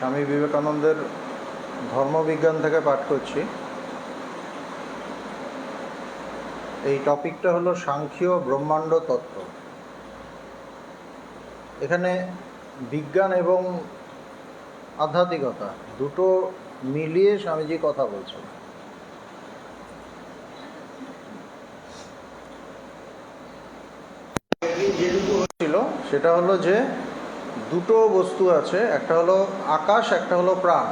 স্বামী বিবেকানন্দের ধর্মবিজ্ঞান থেকে পাঠ করছি। এই টপিকটা হলো সাংখ্য ব্রহ্মাণ্ড তত্ত্ব। এখানে বিজ্ঞান এবং আধ্যাত্মিকতা দুটো মিলিয়ে স্বামীজি কথা বলছেন। যেটুকু ছিল সেটা হলো যে দুটো বস্তু আছে, একটা হলো আকাশ, একটা হলো প্রাণ।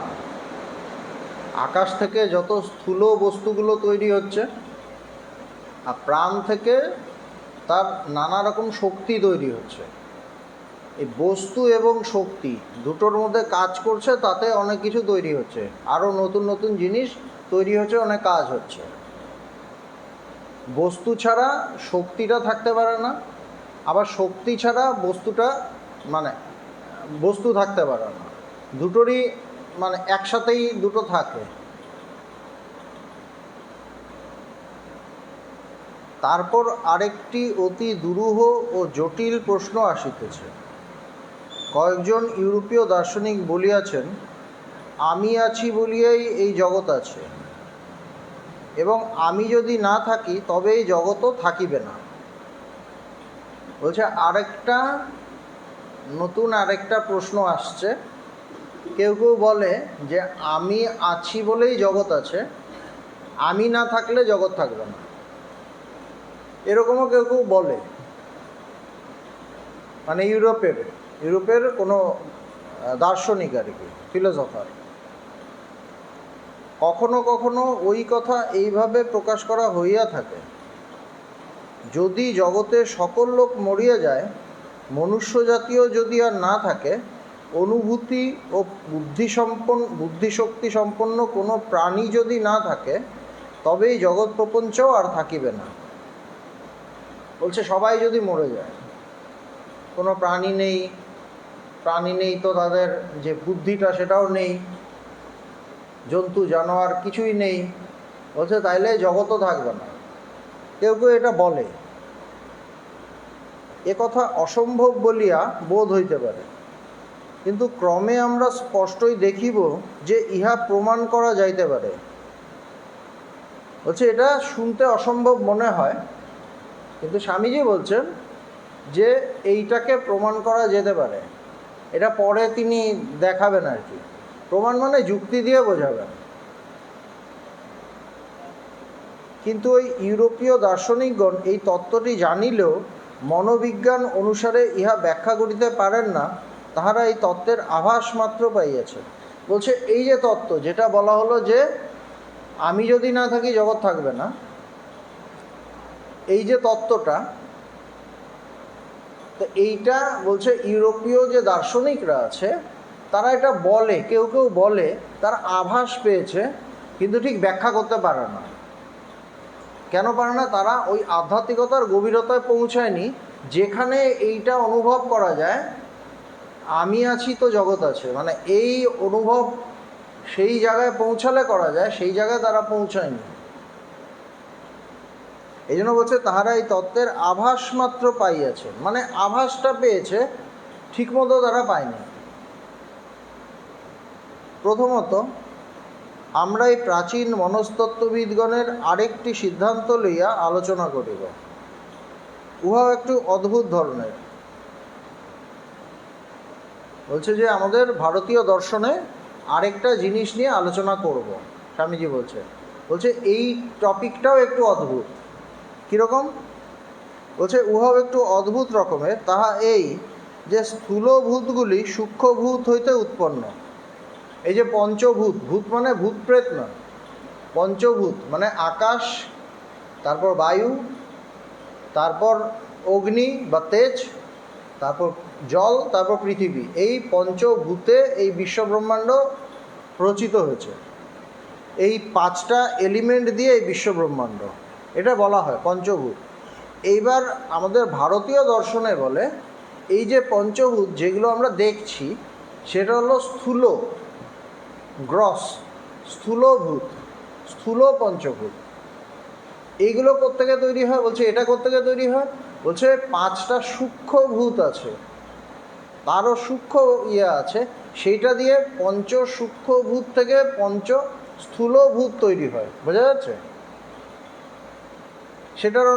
আকাশ থেকে যত স্থূল বস্তুগুলো তৈরি হচ্ছে, আর প্রাণ থেকে তার নানা রকম শক্তি তৈরি হচ্ছে। এই বস্তু এবং শক্তি দুটোর মধ্যে কাজ করছে, তাতে অনেক কিছু তৈরি হচ্ছে, আরও নতুন নতুন জিনিস তৈরি হচ্ছে, অনেক কাজ হচ্ছে। বস্তু ছাড়া শক্তিটা থাকতে পারে না, আবার শক্তি ছাড়া বস্তু থাকতে পারে না। দুটোরই একসাথেই দুটো থাকে। তারপর আরেকটি অতি দুরূহ ও জটিল প্রশ্ন আসিতেছে। কয়েকজন ইউরোপীয় দার্শনিক বলিয়াছেন, আমি আছি বলিয়াই এই জগৎ আছে, এবং আমি যদি না থাকি তবে এই জগৎও থাকিবে না। বলছে নতুন আরেকটা প্রশ্ন আসছে। কেউ কেউ বলে যে আমি আছি বলেই জগৎ আছে, আমি না থাকলে জগৎ থাকবে না, এরকমও কেউ কেউ বলে। ইউরোপের কোনো দার্শনিক আর কি, ফিলোসফার। কখনো কখনো ওই কথা এইভাবে প্রকাশ করা হইয়া থাকে, যদি জগতে সকল লোক মরিয়া যায়, মনুষ্য জাতীয় যদি আর না থাকে, অনুভূতি ও বুদ্ধিশক্তি সম্পন্ন কোনো প্রাণী যদি না থাকে, তবেই জগৎ প্রপঞ্চও আর থাকিবে না। বলছে সবাই যদি মরে যায়, কোনো প্রাণী নেই, তো তাদের যে বুদ্ধিটা সেটাও নেই, জন্তু জানোয়ার কিছুই নেই, বলছে তাইলে জগৎও থাকবে না। কেউ কেউ এটা বলে। এ কথা অসম্ভব বলিয়া বোধ হইতে পারে, কিন্তু ক্রমে আমরা স্পষ্টই দেখিব যে ইহা প্রমাণ করা যাইতে পারে। বলছে এটা শুনতে অসম্ভব মনে হয়, কিন্তু স্বামীজি বলছেন যে এইটাকে প্রমাণ করা যেতে পারে। এটা পরে তিনি দেখাবেন আর কি। প্রমাণ মানে যুক্তি দিয়ে বোঝাবেন। কিন্তু ওই ইউরোপীয় দার্শনিকগণ এই তত্ত্বটি জানিলেও মনোবিজ্ঞান অনুসারে ইহা ব্যাখ্যা করিতে পারেন না। তাহারা এই তত্ত্বের আভাস মাত্র পাইয়াছে। বলছে এই যে তত্ত্ব, যেটা বলা হলো যে আমি যদি না থাকি জগৎ থাকবে না, এই যে তত্ত্বটা, তো এইটা বলছে ইউরোপীয় যে দার্শনিকরা আছে তারা এটা বলে, কেউ কেউ বলে তার আভাস পেয়েছে, কিন্তু ঠিক ব্যাখ্যা করতে পারে না। কেন পারে না? তারা ওই আধ্যাত্মিকতার গভীরতায় পৌঁছায়নি, যেখানে এইটা অনুভব করা যায় আমি আছি তো জগৎ আছে, এই অনুভব সেই জায়গায় পৌঁছালে করা যায়, সেই জায়গায় তারা পৌঁছায়নি। এই জন্য বলছে তাহারা এই তত্ত্বের আভাস মাত্র পাইয়াছে, আভাসটা পেয়েছে, ঠিকমতো তারা পায়নি। প্রথমত আমরা এই প্রাচীন মনস্তত্ত্ববিদগণের আরেকটি সিদ্ধান্ত লইয়া আলোচনা করিব। উহাও একটু অদ্ভুত ধরনের। বলছে যে আমাদের ভারতীয় দর্শনে আরেকটা জিনিস নিয়ে আলোচনা করব, স্বামীজি বলছে এই টপিকটাও একটু অদ্ভুত। কীরকম? বলছে উহাও একটু অদ্ভুত রকমের। তাহা এই যে স্থূলভূতগুলি সূক্ষ্মভূত হইতে উৎপন্ন। এই যে পঞ্চভূত, ভূত মানে ভূত প্রেত নয়, পঞ্চভূত মানে আকাশ, তারপর বায়ু, তারপর অগ্নি বা তেজ, তারপর জল, তারপর পৃথিবী। এই পঞ্চভূতে এই বিশ্বব্রহ্মাণ্ড রচিত হয়েছে। এই পাঁচটা এলিমেন্ট দিয়ে এই বিশ্বব্রহ্মাণ্ড, এটা বলা হয় পঞ্চভূত। এইবার আমাদের ভারতীয় দর্শনে বলে এই যে পঞ্চভূত যেগুলো আমরা দেখছি সেটা হলো স্থূলভূত, স্থূল পঞ্চভূত। এইগুলো কোত্থেকে তৈরি হয়? বলছে এটা কোত্থেকে তৈরি হয়? বলছে পাঁচটা সূক্ষ্মভূত আছে, তারও সূক্ষ্ম আছে, সেইটা দিয়ে পঞ্চ সূক্ষ্মভূত থেকে পঞ্চ স্থূলভূত তৈরি হয়। বোঝা যাচ্ছে? সেটার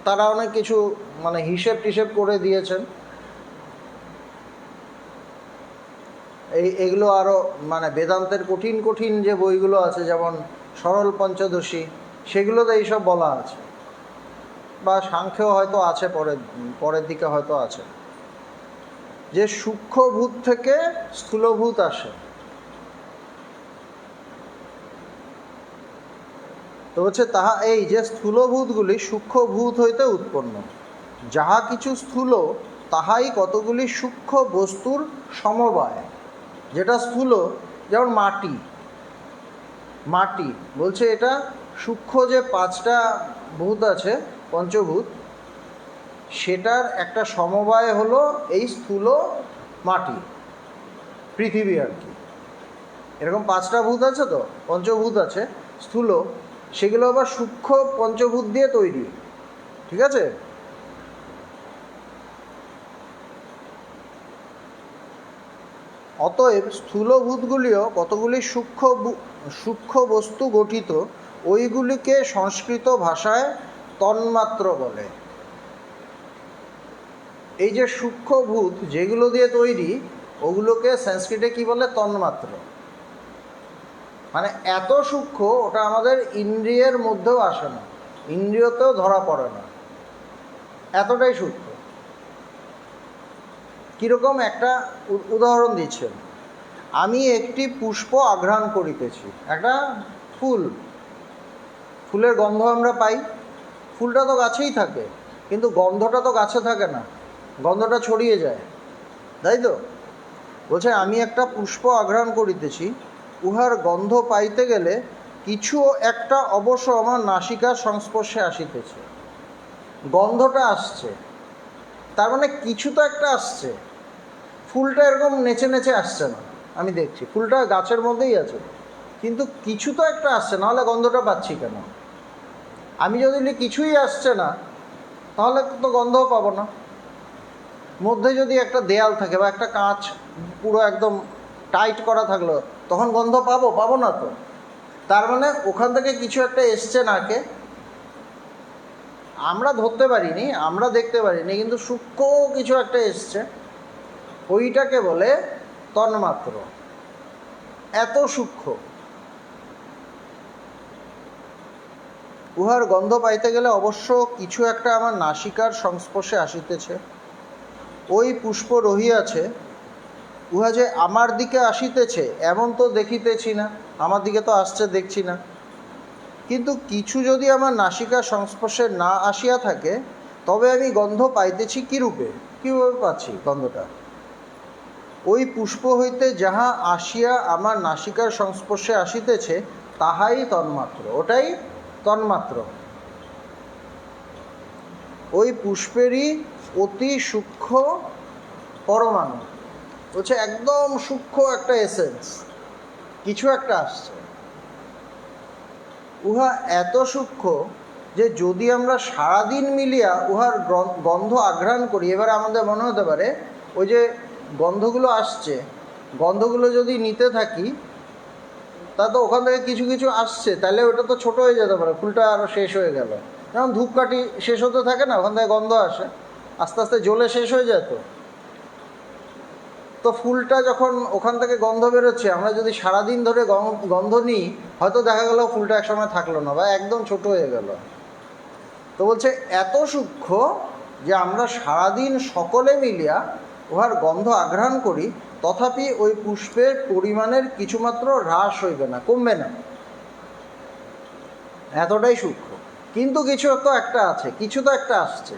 তারা অনেক কিছু মানে হিসেব টিসেব করে দিয়েছেন। এগুলো আরও মানে বেদান্তের কঠিন কঠিন যে বইগুলো আছে, যেমন সরল পঞ্চদশী, সেগুলোতে এইসব বলা আছে, বা সাংখ্যেও হয়তো আছে, পরের দিকে হয়তো আছে, যে সূক্ষ্মভূত থেকে স্থূলভূত আসে। তো হচ্ছে তাহা এই যে স্থূলভূতগুলি সূক্ষ্মভূত হইতে উৎপন্ন, যাহা কিছু স্থূল তাহাই কতগুলি সূক্ষ্ম বস্তুর সমবায়। যেটা স্থূল, যেমন মাটি বলছে এটা সূক্ষ্ম যে 5টা ভূত আছে, পঞ্চভূত, সেটার একটা সমবায় হলো এই স্থূল মাটি, পৃথিবী আর কি। এরকম 5টা ভূত আছে, তো পঞ্চভূত আছে স্থূল, সেগুলো আবার সূক্ষ্ম পঞ্চভূত দিয়ে তৈরি। ঠিক আছে? অতএব স্থূলভূতগুলিও কতগুলি সূক্ষ্ম বস্তু গঠিত, ওইগুলিকে সংস্কৃত ভাষায় তন্মাত্র বলে। এই যে সূক্ষ্মভূত যেগুলো দিয়ে তৈরি, ওগুলোকে সংস্কৃতে কি বলে? তন্মাত্র। মানে এত সূক্ষ্ম, ওটা আমাদের ইন্দ্রিয়ের মধ্যেও আসে না, ইন্দ্রিয়তেও ধরা পড়ে না, এতটাই সূক্ষ্ম। কীরকম একটা উদাহরণ দিচ্ছেন, আমি একটি পুষ্প আঘ্রাণ করিতেছি, একটা ফুলের গন্ধ আমরা পাই, ফুলটা তো গাছেই থাকে, কিন্তু গন্ধটা তো গাছে থাকে না, গন্ধটা ছড়িয়ে যায়, তাই তো? বলছে আমি একটা পুষ্প আঘ্রাণ করিতেছি, উহার গন্ধ পাইতে গেলে কিছু একটা অবশ্য আমার নাসিকার সংস্পর্শে আসিতেছে। গন্ধটা আসছে, তার মানে কিছু তো একটা আসছে। ফুলটা এরকম নেচে নেচে আসছে না, আমি দেখছি ফুলটা গাছের মধ্যেই আছে, কিন্তু কিছু তো একটা আসছে, নাহলে গন্ধটা পাচ্ছি কেন? আমি যদি কিছুই আসছে না, তাহলে তো গন্ধও পাবো না। মধ্যে যদি একটা দেয়াল থাকে বা একটা কাঁচ পুরো একদম টাইট করা থাকলো, তখন গন্ধ পাবো না তো। তার মানে ওখান থেকে কিছু একটা এসছে নাকে, আমরা ধরতে পারিনি, আমরা দেখতে পারিনি, কিন্তু সূক্ষ্ম কিছু একটা এসছে, ওইটাকে বলে তন্মাত্র। এত সূক্ষ্ম। উহার গন্ধ পাইতে গেলে অবশ্য কিছু একটা আমার নাসিকার সংস্পর্শে আসিতেছে। ওই পুষ্প রহিয়াছে, উহা যে আমার দিকে আসিতেছে এমন তো দেখিতেছি না, আমার দিকে তো আসছে দেখছি না, কিন্তু কিছু যদি আমার নাসিকার সংস্পর্শে না আসিয়া থাকে, তবে আমি গন্ধ পাইতেছি কীরূপে? কীভাবে পাচ্ছি গন্ধটা? ওই পুষ্প হইতে যাহা আসিয়া আমার নাসিকার সংস্পর্শে আসিতেছে, তাহাই তন্মাত্র, ওটাই তন্মাত্র। ওই পুষ্পেরই অতি সূক্ষ্ম পরমাণু, বলছে একদম সূক্ষ্ম একটা এসেন্স, কিছু একটা আসছে। উহা এত সূক্ষ্ম যে যদি আমরা সারাদিন মিলিয়া উহার গন্ধ আঘ্রাণ করি, এবার আমাদের মনে হতে পারে ওই যে গন্ধগুলো আসছে, গন্ধগুলো যদি নিতে থাকি, তা তো ওখান থেকে কিছু কিছু আসছে, তাহলে ওটা তো ছোট হয়ে যেতে পারে, ফুলটা আরও শেষ হয়ে গেল। যেমন ধূপকাঠি শেষ হতে থাকে না, ওখান থেকে গন্ধ আসে, আস্তে আস্তে জ্বলে শেষ হয়ে যেত। তো ফুলটা যখন ওখান থেকে গন্ধ বেরোচ্ছে, আমরা যদি সারাদিন ধরে গন্ধ নিই, হয়তো দেখা গেল ফুলটা একসময় থাকলো না, বা একদম ছোট হয়ে গেল। তো বলছে এত সূক্ষ্ম যে আমরা সারাদিন সকলে মিলিয়া উহার গন্ধ আঘ্রাণ করি, তথাপি ওই পুষ্পের পরিমাণের কিছুমাত্র হ্রাস হইবে না, কমবে না, এতটাই সূক্ষ্ম। কিন্তু কিছু তো একটা আছে, কিছু তো একটা আসছে।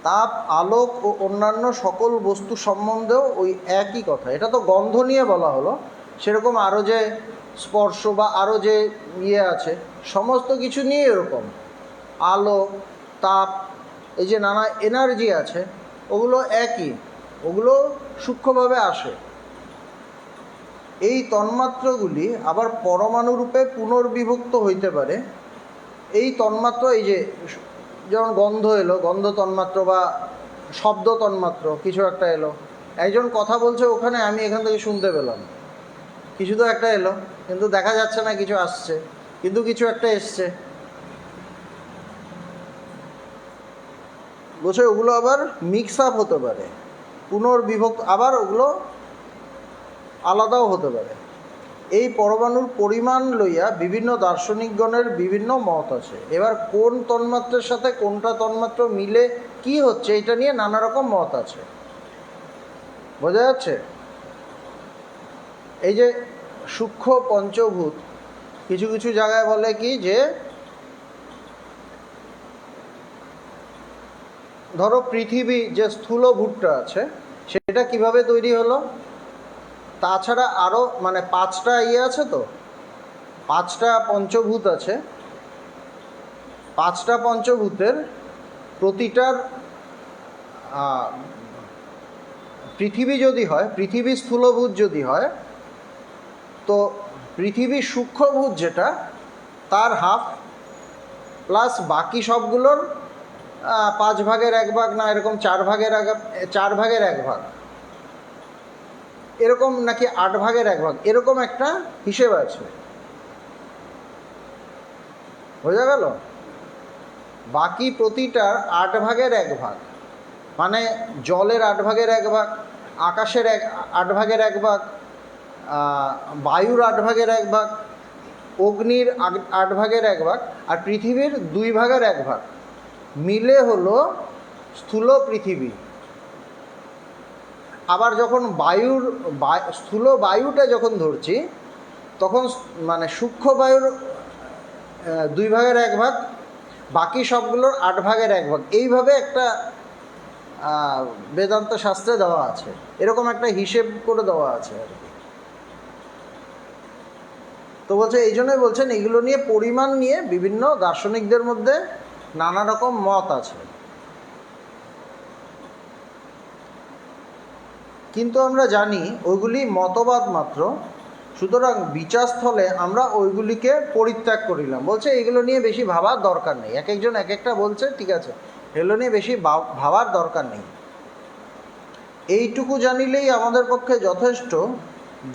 তাপ, আলোক ও অন্যান্য সকল বস্তু সম্বন্ধেও ওই একই কথা। এটা তো গন্ধ নিয়ে বলা হলো, সেরকম আরও যে স্পর্শ বা আরও যে আছে, সমস্ত কিছু নিয়ে এরকম আলো, তাপ, এই যে নানা এনার্জি আছে, ওগুলো একই, ওগুলো সূক্ষ্মভাবে আসে। এই তন্মাত্রগুলি আবার পরমাণুরূপে পুনর্বিভক্ত হইতে পারে। এই তন্মাত্র, এই যে যেমন গন্ধ এলো, গন্ধ তন্মাত্র, বা শব্দ তন্মাত্র কিছু একটা এলো, একজন কথা বলছে ওখানে, আমি এখান থেকে শুনতে পেলাম কিছু তো একটা এলো, কিন্তু দেখা যাচ্ছে না কিছু আসছে, কিন্তু কিছু একটা এসছে। বলছে ওগুলো আবার মিক্স আপ হতে পারে, পুনর্বিভক্ত, আবার ওগুলো আলাদাও হতে পারে। এই পরমাণুর পরিমাণ লইয়া বিভিন্ন দার্শনিকগণের বিভিন্ন মত আছে। এবার কোন তন্মাত্রার সাথে কোনটা তন্মাত্রা মিলে কি হচ্ছে, এটা নিয়ে নানা রকম মত আছে। বোঝা যাচ্ছে? এই যে সূক্ষ্ম পঞ্চভূত, কিছু কিছু জায়গায় বলে কি যে ধরো পৃথিবী যে স্থূলভূতটা আছে সেটা কিভাবে তৈরি হলো, তাছাড়া আরও মানে 5টা আছে, তো 5টা পঞ্চভূত আছে। 5টা পঞ্চভূতের প্রতিটার পৃথিবী যদি হয়, পৃথিবী স্থূলভূত যদি হয়, তো পৃথিবী সূক্ষ্মভূত যেটা তার হাফ, প্লাস বাকি সবগুলোর 5/1 না এরকম 4/1 এরকম, নাকি 8/1 এরকম একটা হিসেব আছে। বোঝা গেল? বাকি প্রতিটার 8/1, মানে জলের 8/1, আকাশের 8/1, বায়ুর 8/1, অগ্নির 8/1, আর পৃথিবীর 2/1 মিলে হলো স্থূল পৃথিবী। আবার যখন স্থূল বায়ুটা যখন ধরছি, তখন মানে সূক্ষ্ম বায়ুর 2/1, বাকি সবগুলোর 8/1। এইভাবে একটা বেদান্ত শাস্ত্রে দেওয়া আছে, এরকম একটা হিসেব করে দেওয়া আছে আর কি। তো বলছে, এই জন্যই বলছেন এগুলো নিয়ে, পরিমাণ নিয়ে বিভিন্ন দার্শনিকদের মধ্যে নানা রকম মত আছে। কিন্তু আমরা জানি ওইগুলি মতবাদ মাত্র, সুতরাং বিচারস্থলে আমরা ওইগুলিকে পরিত্যাগ করিলাম। বলছে এগুলো নিয়ে বেশি ভাবার দরকার নেই। এক একজন এক একটা বলছে, ঠিক আছে, এগুলো নিয়ে বেশি ভাবার দরকার নেই। এইটুকু জানিলেই আমাদের পক্ষে যথেষ্ট,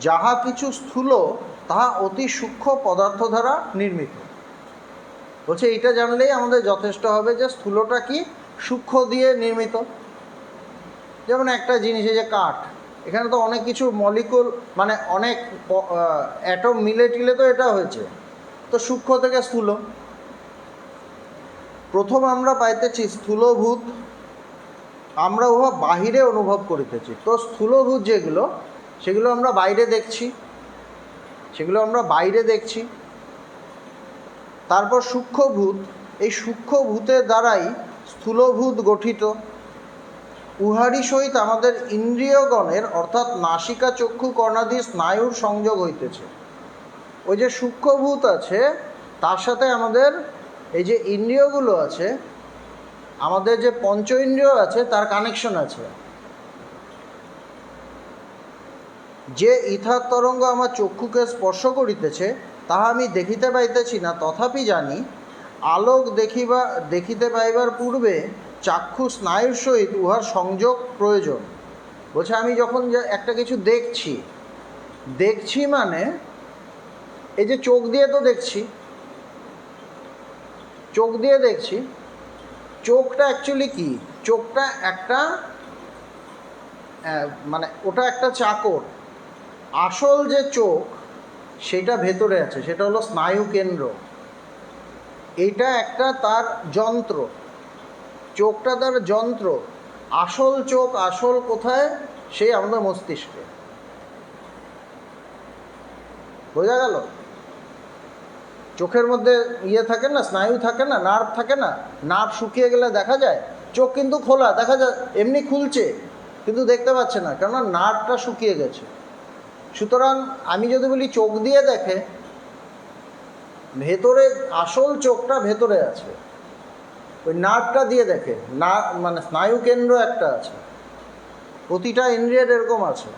যাহা কিছু স্থূল তাহা অতি সূক্ষ্ম পদার্থ দ্বারা নির্মিত। বলছে এইটা জানলেই আমাদের যথেষ্ট হবে যে স্থূলটা কি সূক্ষ্ম দিয়ে নির্মিত। যেমন একটা জিনিস, এই যে কাঠ, এখানে তো অনেক কিছু মলিকুল, মানে অনেক অ্যাটম মিলে টিলে তো এটা হয়েছে, তো সূক্ষ্ম থেকে স্থূল। প্রথম আমরা পাইতেছি স্থূলভূত, আমরা উহা বাহিরে অনুভব করিতেছি। তো স্থূলভূত যেগুলো, সেগুলো আমরা বাইরে দেখছি, তারপর সূক্ষ্মভূত, এই সূক্ষ্মভূতের দ্বারাই স্থূলভূত গঠিত। উহারই সহিত আমাদের ইন্দ্রিয়গণের, অর্থাৎ নাসিকা চক্ষু কর্ণাদি স্নায়ুর সংযোগ হইতেছে। ওই যে সূক্ষ্মভূত আছে তার সাথে আমাদের এই যে ইন্দ্রিয়গুলো আছে, আমাদের যে পঞ্চ ইন্দ্রিয় আছে, তার কানেকশন আছে। যে ইথার তরঙ্গ আমার চক্ষুকে স্পর্শ করিতেছে, তাহা আমি দেখিতে পাইতেছি না, তথাপি জানি আলোক দেখিতে পাইবার পূর্বে চাক্ষু স্নায়ুর সহিত উহার সংযোগ প্রয়োজন। বলছে আমি যখন একটা কিছু দেখছি মানে এই যে চোখ দিয়ে তো দেখছি, চোখটা অ্যাকচুয়ালি কি, চোখটা একটা মানে ওটা একটা চাকর। আসল যে চোখ সেটা ভেতরে আছে, সেটা হলো স্নায়ু কেন্দ্র। এটা একটা তার যন্ত্র, চোখটা তার যন্ত্র। আসল চোখ, আসল কোথায়, সেই আমাদের মস্তিষ্কে। বোঝা গেল? চোখের মধ্যে থাকে না, স্নায়ু থাকে না, নার্ভ থাকে না, নার্ভ শুকিয়ে গেলে দেখা যায়। চোখ কিন্তু খোলা, দেখা যায় এমনি খুলছে, কিন্তু দেখতে পাচ্ছে না, কেননা নার্ভটা শুকিয়ে গেছে। সুতরাং আমি যদি বলি চোখ দিয়ে দেখে, ভেতরে আসল চোখটা ভেতরে আছে, ওই নার্ভটা দিয়ে দেখে। মানে স্নায়ু কেন্দ্র একটা আছে, প্রতিটা ইন্দ্রিয়ের এরকম আছে।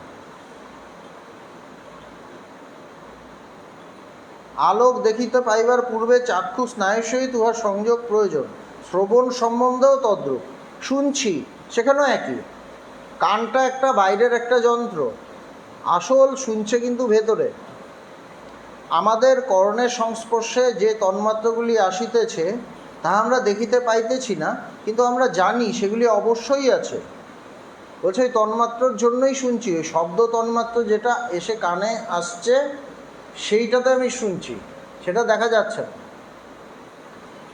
আলোক দেখিতে পাইবার পূর্বে চাক্ষু স্নায়ুর সহিত উহার সংযোগ প্রয়োজন। শ্রবণ সম্বন্ধেও তদ্রূপ। শুনছি, সেখানেও একই। কানটা একটা বাইরের একটা যন্ত্র, আসল শুনছে কিন্তু ভেতরে। আমাদের কর্ণের সংস্পর্শে যে তন্মাত্রগুলি আসিতেছে তাহা আমরা দেখিতে পাইতেছি না, কিন্তু আমরা জানি সেগুলি অবশ্যই আছে। বলছে ওই তন্মাত্রর জন্যই শুনছি, ওই শব্দ তন্মাত্র যেটা এসে কানে আসছে সেইটাতে আমি শুনছি, সেটা দেখা যাচ্ছে না।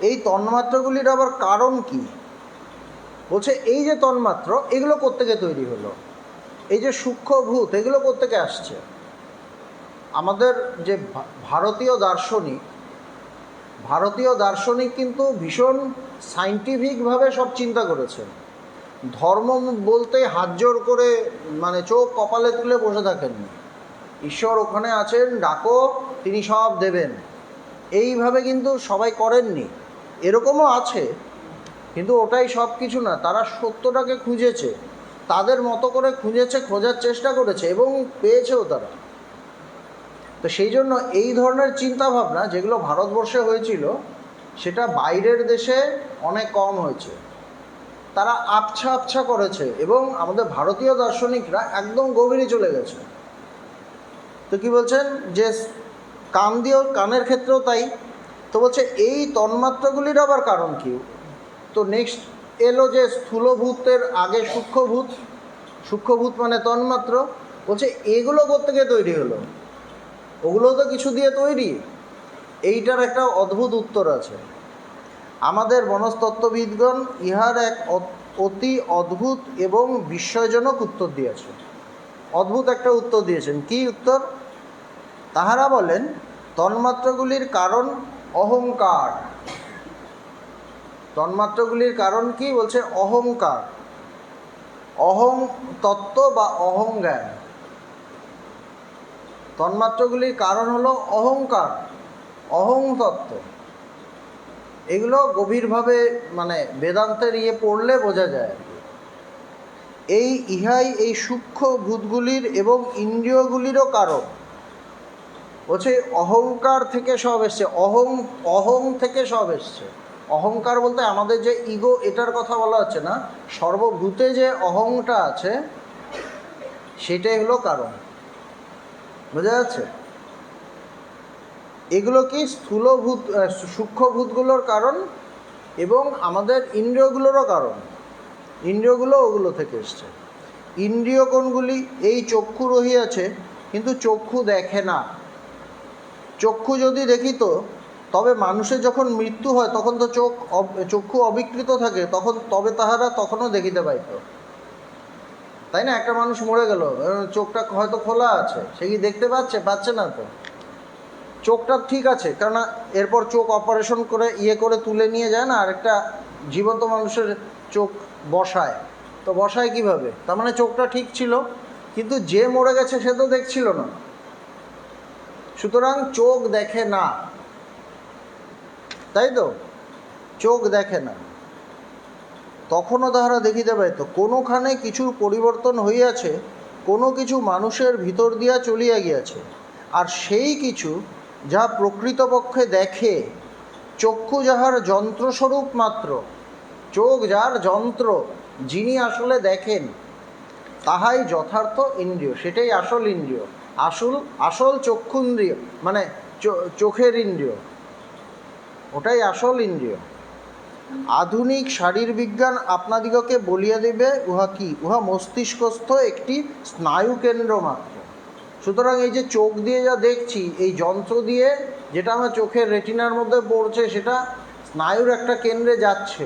এই তন্মাত্রগুলির আবার কারণ কি? বলছে এই যে তন্মাত্র, এগুলো কোত্থেকে তৈরি হলো? এই যে সূক্ষ্মভূত, এগুলো কোত্থেকে আসছে? আমাদের যে ভারতীয় দার্শনিক কিন্তু ভীষণ সাইন্টিফিকভাবে সব চিন্তা করেছেন। ধর্ম বলতে হাত জোর করে মানে চোখ কপালে তুলে বসে থাকেননি, ঈশ্বর ওখানে আছেন, ডাকো, তিনি সব দেবেন, এইভাবে কিন্তু সবাই করেননি। এরকমও আছে, কিন্তু ওটাই সব কিছু না। তারা সত্যটাকে খুঁজেছে, তাদের মতো করে খুঁজেছে, খোঁজার চেষ্টা করেছে এবং পেয়েছেও তারা। তো সেই জন্য এই ধরনের চিন্তাভাবনা যেগুলো ভারতবর্ষে হয়েছিল সেটা বাইরের দেশে অনেক কম হয়েছে। তারা আবছা আবছা করেছে এবং আমাদের ভারতীয় দার্শনিকরা একদম গভীরে চলে গেছে। তো কি বলছেন যে কান দিয়েও, কানের ক্ষেত্রেও তাই। তো বলছে এই তন্মাত্রাগুলির আবার কারণ কি? তো নেক্সট এলো যে স্থূলভূতের আগে সূক্ষ্মভূত মানে তন্মাত্র। বলছে এগুলো কোত্থেকে তৈরি হলো? ওগুলো তো কিছু দিয়ে তৈরি। এইটার একটা অদ্ভুত উত্তর আছে। আমাদের মনস্তত্ত্ববিদগণ ইহার এক অতি অদ্ভুত এবং বিস্ময়জনক উত্তর দিয়েছে। অদ্ভুত একটা উত্তর দিয়েছেন। কি উত্তর? তাহারা বলেন তন্মাত্রগুলির কারণ অহংকার। তন্মাত্রগুলির কারণ কি? বলছে অহংকার, অহং তত্ত্ব বা অহংজ্ঞান। তন্মাত্রগুলির কারণ হলো অহংকার, অহং তত্ত্ব। এগুলো গভীরভাবে মানে বেদান্তের পড়লে বোঝা যায়। ইহাই এই সূক্ষ্ম ভূতগুলির এবং ইন্দ্রিয়গুলিরও কারণ। বলছে অহংকার থেকে সব এসছে, অহং থেকে সব এসছে। অহংকার বলতে আমাদের যে ইগো, এটার কথা বলা হচ্ছে না, সর্বভূতে যে অহংটা আছে সেটাই হলো কারণ। বোঝা যাচ্ছে? এগুলো কি স্থূলভূত, সূক্ষ্মভূতগুলোর কারণ এবং আমাদের ইন্দ্রিয়গুলোরও কারণ। ইন্দ্রিয়গুলো ওগুলো থেকে এসছে। ইন্দ্রিয় কোনগুলি? এই চক্ষু রহিয়াছে, কিন্তু চক্ষু দেখে না। চক্ষু যদি দেখিত তবে মানুষের যখন মৃত্যু হয় তখন তো চক্ষু অবিকৃত থাকে, তবে তাহারা তখনও দেখিতে পাইত, তাই না? একটা মানুষ মরে গেল, চোখটা হয়তো খোলা আছে, সে কি দেখতে পাচ্ছে না? তো চোখটা ঠিক আছে, কেননা এরপর চোখ অপারেশন করে তুলে নিয়ে যায় না, আর একটা জীবন্ত মানুষের চোখ বসায়। তো বসায় কিভাবে? তার মানে চোখটা ঠিক ছিল, কিন্তু যে মরে গেছে সে তো দেখছিল না। সুতরাং চোখ দেখে না, তাই তো? চোখ দেখে না। তখনও তাহারা দেখিতে পাইত কোনোখানে কিছুর পরিবর্তন হইয়াছে, কোনো কিছু মানুষের ভিতর দিয়া চলিয়া গিয়াছে, আর সেই কিছু যা প্রকৃতপক্ষে দেখে, চক্ষু যাহার যন্ত্রস্বরূপ মাত্র। চোখ যার যন্ত্র, যিনি আসলে দেখেন, তাহাই যথার্থ ইন্দ্রিয়, সেটাই আসল ইন্দ্রিয়। আসল চক্ষুন্দ্রিয় মানে চোখের ইন্দ্রিয়, ওটাই আসল ইন্দ্রিয়। আধুনিক শারীরবিজ্ঞান আপনাদিগকে বলিয়া দেবে উহা কি? উহা মস্তিষ্কস্থ একটি স্নায়ুকেন্দ্র মাত্র। সুতরাং এই যে চোখ দিয়ে যা দেখছি, এই যন্ত্র দিয়ে যেটা আমার চোখের রেটিনার মধ্যে পড়ছে, সেটা স্নায়ুর একটা কেন্দ্রে যাচ্ছে।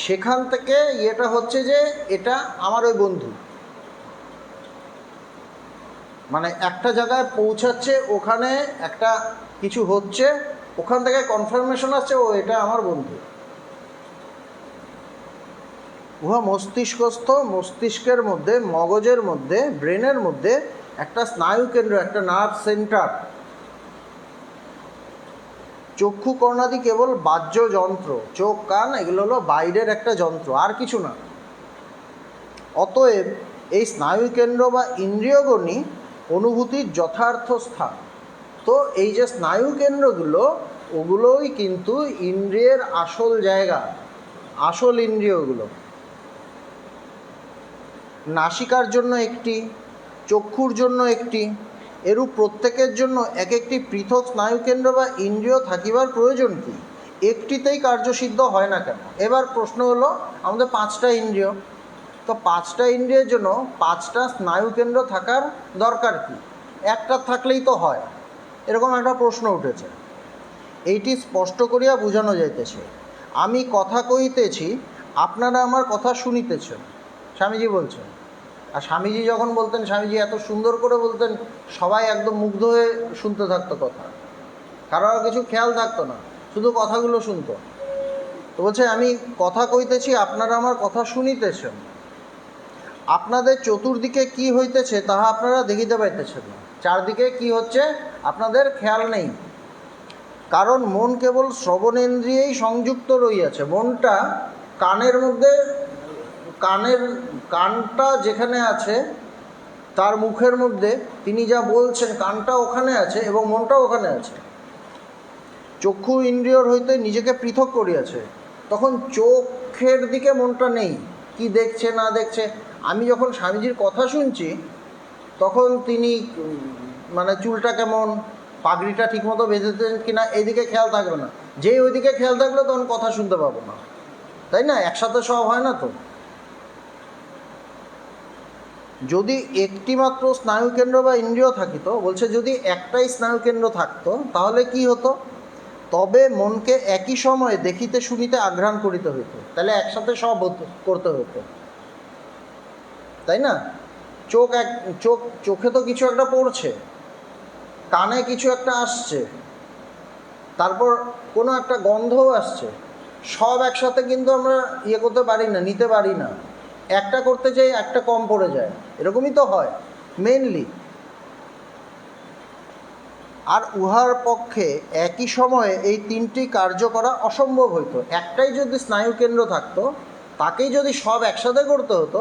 সেখান থেকে এটা হচ্ছে যে এটা আমার ওই বন্ধু, মানে একটা জায়গায় পৌঁছাচ্ছে, ওখানে একটা কিছু হচ্ছে, ওখান থেকে কনফার্মেশন আসছে ও এটা আমার বন্ধু। উহা মস্তিষ্কস্থ, মস্তিষ্কের মধ্যে, মগজের মধ্যে, ব্রেনের মধ্যে একটা স্নায়ু কেন্দ্র, একটা নার্ভ সেন্টার। চক্ষু কর্ণাদি কেবল বাহ্য যন্ত্র, চোখ কান এগুলো হলো বাইরের একটা যন্ত্র, আর কিছু না। অতএব এই স্নায়ু কেন্দ্র বা ইন্দ্রিয়গণই অনুভূতির যথার্থ স্থান। তো এই যে স্নায়ু কেন্দ্রগুলো, ওগুলোই কিন্তু ইন্দ্রিয়ের আসল জায়গা, আসল ইন্দ্রিয়গুলো। নাসিকার জন্য একটি, চক্ষুর জন্য একটি, এরূপ প্রত্যেকের জন্য এক একটি পৃথক স্নায়ুকেন্দ্র বা ইন্দ্রিয় থাকিবার প্রয়োজন কি? একটিতেই কার্যসিদ্ধ হয় না কেন? এবার প্রশ্ন হলো, আমাদের 5টা ইন্দ্রিয়, তো 5টা ইন্দ্রিয়ের জন্য 5টা স্নায়ুকেন্দ্র থাকার দরকার কি? একটা থাকলেই তো হয়, এরকম একটা প্রশ্ন উঠেছে। এইটি স্পষ্ট করিয়া বুঝানো যাইতেছে, আমি কথা কহিতেছি, আপনারা আমার কথা শুনিতেছেন, স্বামীজি বলছেন। আর স্বামীজি যখন বলতেন, স্বামীজি এত সুন্দর করে বলতেন, সবাই একদম মুগ্ধ হয়ে শুনতে থাকতো কথা, কারোর কিছু খেয়াল থাকতো না, শুধু কথাগুলো শুনতো। তো বলছে, আমি কথা কইতেছি, আপনারা আমার কথা শুনিতেছেন, আপনাদের চতুর্দিকে কি হইতেছে তাহা আপনারা দেখিতে পাইতেছেন না, চারদিকে কি হচ্ছে আপনাদের খেয়াল নেই, কারণ মন কেবল শ্রবণেন্দ্রিয়েই সংযুক্ত রইয়াছে। মনটা কানের মধ্যে, কানটা যেখানে আছে তার মুখের মধ্যে তিনি যা বলছেন, কানটা ওখানে আছে এবং মনটাও ওখানে আছে। চক্ষু ইন্দ্রিয়র হইতে নিজেকে পৃথক করিয়াছে, তখন চোখের দিকে মনটা নেই, কি দেখছে না দেখছে। আমি যখন স্বামীজির কথা শুনছি, তখন তিনি মানে চুলটা কেমন, পাগড়িটা ঠিকমতো বেঁধেছেন কিনা, এইদিকে খেয়াল থাকবে না। যেই ওইদিকে খেয়াল থাকলে তখন কথা শুনতে পাবো না, তাই না? একসাথে সব হয় না তো। যদি একটি মাত্র স্নায়ুকেন্দ্র বা ইন্দ্রিয় থাকিত, বলছে যদি একটাই স্নায়ুকেন্দ্র থাকতো তাহলে কি হতো? তবে মনকে একই সময়ে দেখিতে শুনিতে আঘ্রাণ করিতে হইতো, তাহলে একসাথে সব করতে হতো, তাই না? চোখে তো কিছু একটা পড়ছে, কানে কিছু একটা আসছে, তারপর কোনো একটা গন্ধও আসছে, সব একসাথে কিন্তু আমরা করতে পারি না, নিতে পারি না। একটা করতে যাই একটা কম পড়ে যায়, এরকমই তো হয় মেনলি। আর উহার পক্ষে একই সময়ে এই 3টি কার্য করা অসম্ভব হইতো। একটাই যদি স্নায়ুকেন্দ্র থাকতো, তাকেই যদি সব একসাথে করতে হতো,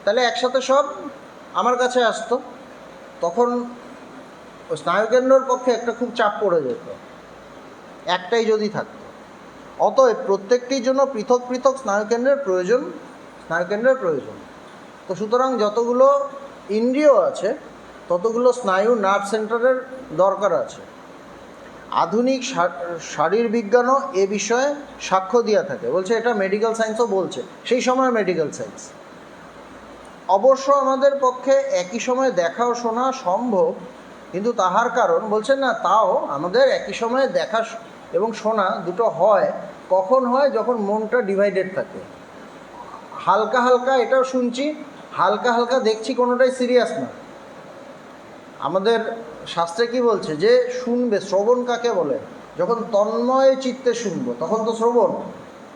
তাহলে একসাথে সব আমার কাছে আসতো, তখন স্নায়ুকেন্দ্রের পক্ষে একটা খুব চাপ পড়ে যেত, একটাই যদি থাকতো। অতএব প্রত্যেকটির জন্য পৃথক পৃথক স্নায়ুকেন্দ্রের প্রয়োজন। তো সুতরাং যতগুলো ইন্দ্রিয় আছে ততগুলো স্নায়ু, নার্ভ সেন্টারের দরকার আছে। আধুনিক শারীরবিজ্ঞানও এ বিষয়ে সাক্ষ্য দিয়া থাকে। বলছে এটা মেডিকেল সায়েন্সও বলছে, সেই সময় মেডিকেল সায়েন্স। অবশ্য আমাদের পক্ষে একই সময়ে দেখা ও শোনা সম্ভব, কিন্তু তাহার কারণ বলছেন না, তাও আমাদের একই সময়ে দেখা এবং শোনা দুটো হয়। কখন হয়? যখন মনটা ডিভাইডেড থাকে। হালকা হালকা এটাও শুনছি, হালকা হালকা দেখছি, কোনোটাই সিরিয়াস না। আমাদের শাস্ত্রে কি বলছে যে শুনবে, শ্রবণ কাকে বলে? যখন তন্ময় চিত্তে শুনবো, তখন তো শ্রবণ,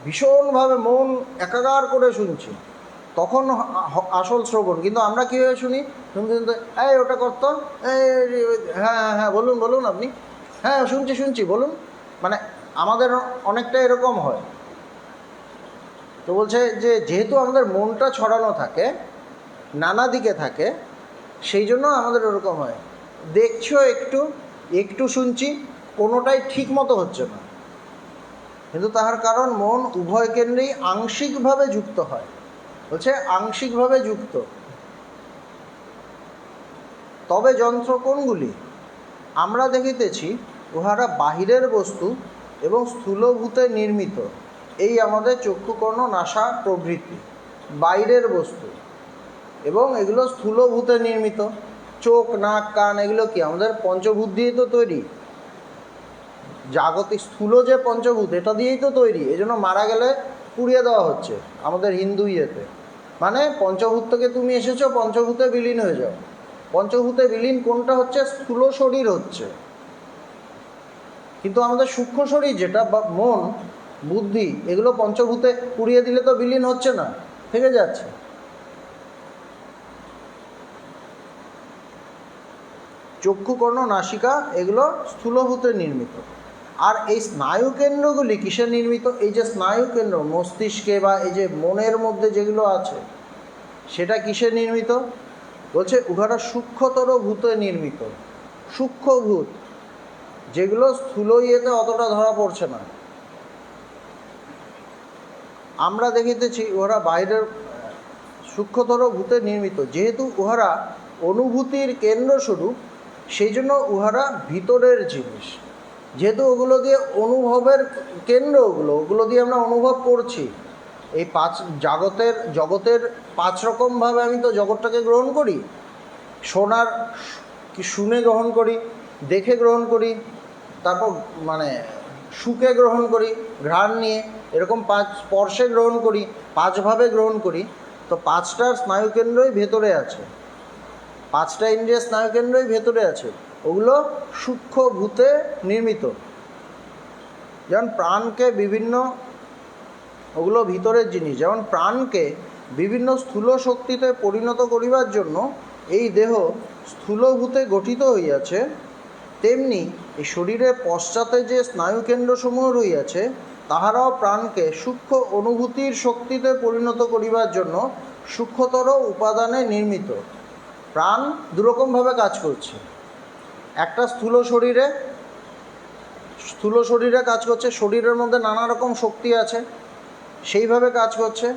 ভীষণভাবে মন একাকার করে শুনছি, তখন আসল শ্রবণ। কিন্তু আমরা কীভাবে শুনি? শুনতে শুনতে, এই ওটা করতো, এই হ্যাঁ হ্যাঁ বলুন বলুন আপনি, হ্যাঁ শুনছি বলুন, মানে আমাদের অনেকটা এরকম হয়। তো বলছে যে যেহেতু আমাদের মনটা ছড়ানো থাকে, নানা দিকে থাকে, সেই জন্য আমাদের ওরকম হয়। দেখছো একটু শুনছি, কোনোটাই ঠিক মতো হচ্ছে না, কিন্তু তাহার কারণ মন উভয় কেন্দ্রেই আংশিকভাবে যুক্ত হয়। বলছে আংশিকভাবে যুক্ত। তবে যন্ত্র কোনগুলি? আমরা দেখিতেছি উহারা বাহিরের বস্তু এবং স্থূলভূতে নির্মিত। এই আমাদের চক্ষু, কর্ণ, নাসা প্রভৃতি বাইরের বস্তু, এবং এগুলো স্থূলভূতে নির্মিত। চোখ, নাক, কান এগুলো কি আমাদের পঞ্চভূত দিয়ে তো তৈরি। জাগতিক স্থূল যে পঞ্চভূত, এটা দিয়েই তো তৈরি। এই জন্য মারা গেলে পুড়িয়ে দেওয়া হচ্ছে আমাদের হিন্দু ইয়েতে, মানে পঞ্চভূত থেকে তুমি এসেছো, পঞ্চভূতে বিলীন হয়ে যাও। পঞ্চভূতে বিলীন কোনটা হচ্ছে? স্থূল শরীর হচ্ছে। কিন্তু আমাদের সূক্ষ্ম শরীর যেটা, বা মন, বুদ্ধি, এগুলো পঞ্চভূতে পুড়িয়ে দিলে তো বিলীন হচ্ছে না, থেকে যাচ্ছে। চক্ষু, কর্ণ, নাসিকা এগুলো স্থূলভূতে নির্মিত। আর এই স্নায়ুকেন্দ্রগুলি কিসে নির্মিত? এই যে স্নায়ুকেন্দ্র মস্তিষ্কে বা এই যে মনের মধ্যে যেগুলো আছে, সেটা কিসে নির্মিত? বলছে উহারা সূক্ষ্মতর ভূতে নির্মিত। সূক্ষ্মভূত, যেগুলো স্থূল ইয়েতে অতটা ধরা পড়ছে না। আমরা দেখিতেছি ওরা বাইরের সূক্ষ্মতর ভূতে নির্মিত। যেহেতু উহারা অনুভূতির কেন্দ্রস্বরূপ, সেই জন্য উহারা ভিতরের জিনিস। যেহেতু ওগুলো দিয়ে অনুভবের কেন্দ্র, ওগুলো দিয়ে আমরা অনুভব করছি। এই জগতের 5 রকমভাবে আমি তো জগৎটাকে গ্রহণ করি। শুনে গ্রহণ করি, দেখে গ্রহণ করি, তারপর সুখে গ্রহণ করি ঘ্রাণ নিয়ে, এরকম 5 স্পর্শে গ্রহণ করি, 5 ভাবে গ্রহণ করি। তো 5টা স্নায়ুকেন্দ্রই ভেতরে আছে, 5টা ইন্দ্রিয় স্নায়ুকেন্দ্রই ভেতরে আছে। ওগুলো সূক্ষ্ম ভূতে নির্মিত। যেমন প্রাণকে ওগুলো ভিতরের জিনিস। যেমন প্রাণকে বিভিন্ন স্থূল শক্তিতে পরিণত করিবার জন্য এই দেহ স্থূলভূতে গঠিত হইয়াছে, তেমনি এই শরীরের পশ্চাতে যে স্নায়ুকেন্দ্রসমূহ রইয়াছে, তাহারাও প্রাণকে সূক্ষ্ম অনুভূতির শক্তিতে পরিণত করিবার জন্য সূক্ষ্মতর উপাদানে নির্মিত। প্রাণ দুরকমভাবে কাজ করছে। একটা স্থূল শরীরে কাজ করছে, শরীরের মধ্যে নানা রকম শক্তি আছে, সেইভাবে কাজ করছে।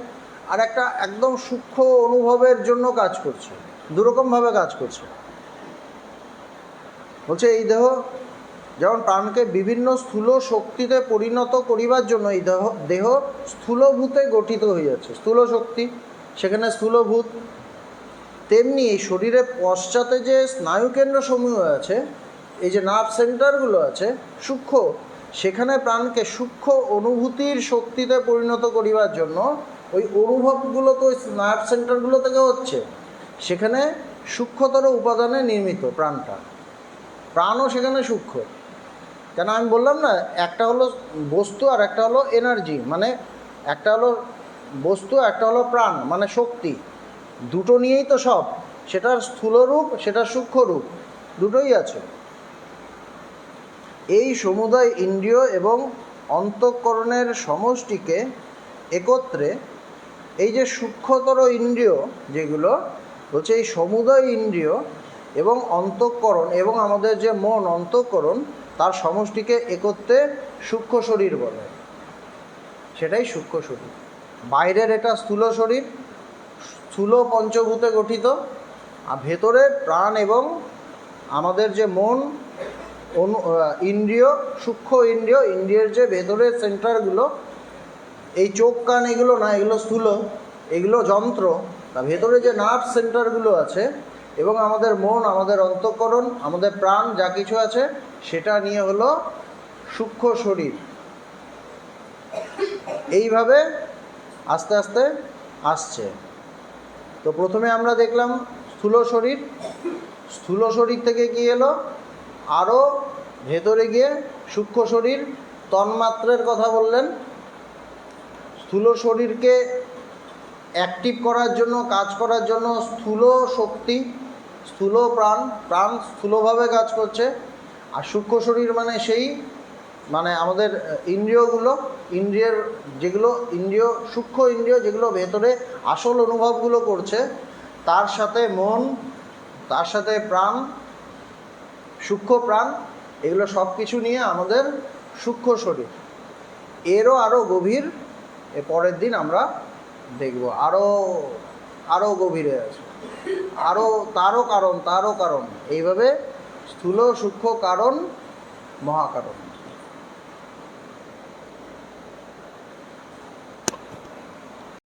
আর একটা একদম সূক্ষ্ম অনুভবের জন্য কাজ করছে, দুরকমভাবে কাজ করছে। বলছে এই যেমন প্রাণকে বিভিন্ন স্থূল শক্তিতে পরিণত করিবার জন্য এই দেহ স্থূলভূতে গঠিত হইয়াছে, স্থূল শক্তি সেখানে স্থূলভূত। তেমনি এই শরীরের পশ্চাতে যে স্নায়ুকেন্দ্রসমূহ আছে, এই যে নার্ভ সেন্টারগুলো আছে সূক্ষ্ম, সেখানে প্রাণকে সূক্ষ্ম অনুভূতির শক্তিতে পরিণত করিবার জন্য ওই অনুভবগুলো তো ওই নার্ভ সেন্টারগুলো থেকে হচ্ছে, সেখানে সূক্ষ্মতর উপাদানে নির্মিত প্রাণও সেখানে সূক্ষ্ম। কেন আমি বললাম না, একটা হলো বস্তু আর একটা হলো এনার্জি, একটা হলো বস্তু, একটা হলো প্রাণ শক্তি। দুটো নিয়েই তো সব, সেটার স্থূল রূপ, সেটার সূক্ষ্ম রূপ, দুটোই আছে। এই সমুদয় ইন্দ্রিয় এবং অন্তঃকরণের সমষ্টিকে একত্রে, এই যে সূক্ষ্মতর ইন্দ্রিয় যেগুলো বলছে, এই সমুদয় ইন্দ্রিয় এবং অন্তঃকরণ এবং আমাদের যে মন অন্তঃকরণ, তার সমষ্টিকে একত্রে সূক্ষ্ম শরীর বলে। সেটাই সূক্ষ্ম শরীর। বাইরের এটা স্থূল শরীর, স্থূল পঞ্চভূতে গঠিত, আর ভেতরে প্রাণ এবং আমাদের যে মন ইন্দ্রিয়, সূক্ষ্ম ইন্দ্রিয়ের যে ভেতরের সেন্টারগুলো, এই চোখ কান এগুলো না, এগুলো স্থূল, এগুলো যন্ত্র। তা ভেতরে যে নার্ভ সেন্টারগুলো আছে এবং আমাদের মন, আমাদের অন্তঃকরণ, আমাদের প্রাণ যা কিছু আছে, সেটা নিয়ে হলো সূক্ষ্ম শরীর। এইভাবে আস্তে আস্তে আসছে। তো প্রথমে আমরা দেখলাম স্থূল শরীর থেকে কি এলো, আরও ভেতরে গিয়ে সূক্ষ্ম শরীর, তন্মাত্রের কথা বললেন। স্থূল শরীরকে অ্যাক্টিভ করার জন্য, কাজ করার জন্য স্থূল শক্তি, স্থূল প্রাণ স্থূলভাবে কাজ করছে। আর সূক্ষ্ম শরীর সেই আমাদের ইন্দ্রিয়গুলো, সূক্ষ্ম ইন্দ্রিয় যেগুলো ভেতরে আসল অনুভবগুলো করছে, তার সাথে মন, তার সাথে প্রাণ, সূক্ষ্ম প্রাণ, এগুলো সব কিছু নিয়ে আমাদের সূক্ষ্ম শরীর। আরও গভীর পরের দিন আমরা দেখব, আরও গভীরে আছে, তারও কারণ, এইভাবে স্থূল সূক্ষ্ম কারণ মহাকারণ।